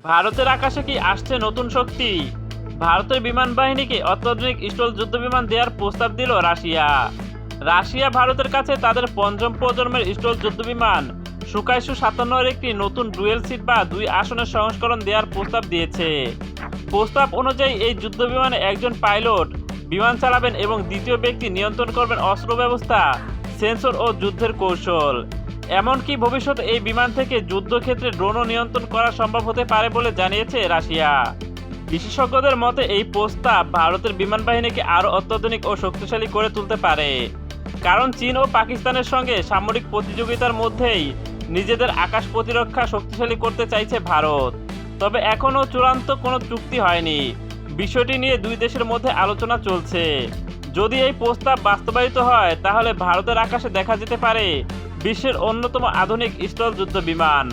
ভারতের আকাশে কি আসছে নতুন শক্তি? ভারতের বিমান বাহিনীকে অত্যাধুনিক স্টল যুদ্ধবিমান দেওয়ার প্রস্তাব দিল রাশিয়া। রাশিয়া ভারতের কাছে তাদের পঞ্চম প্রজন্মের স্টল যুদ্ধবিমান সুকাইসু-57 এর একটি নতুন ডুয়েল সিট বা দুই আসনের সংস্করণ দেওয়ার প্রস্তাব দিয়েছে। প্রস্তাব অনুযায়ী এই যুদ্ধবিমানে একজন পাইলট বিমান চালাবেন এবং দ্বিতীয় ব্যক্তি নিয়ন্ত্রণ করবেন অস্ত্র ব্যবস্থা, সেন্সর ও যুদ্ধের কৌশল। এমনকি ভবিষ্যতে এই বিমান থেকে যুদ্ধক্ষেত্রে ড্রোনও নিয়ন্ত্রণ করা সম্ভব হতে পারে বলে জানিয়েছে রাশিয়া। বিশেষজ্ঞদের মতে এই প্রস্তাব ভারতের বিমান বাহিনীকে আরও অত্যাধুনিক ও শক্তিশালী করে তুলতে পারে, কারণ চীন ও পাকিস্তানের সঙ্গে সামরিক প্রতিযোগিতার মধ্যেই নিজেদের আকাশ প্রতিরক্ষা শক্তিশালী করতে চাইছে ভারত। তবে এখনও চূড়ান্ত কোনো চুক্তি হয়নি। বিষয়টি নিয়ে দুই দেশের মধ্যে আলোচনা চলছে। যদি এই প্রস্তাব বাস্তবায়িত হয় তাহলে ভারতের আকাশে দেখা যেতে পারে বিশ্বের অন্যতম আধুনিক স্টল যুদ্ধ বিমান।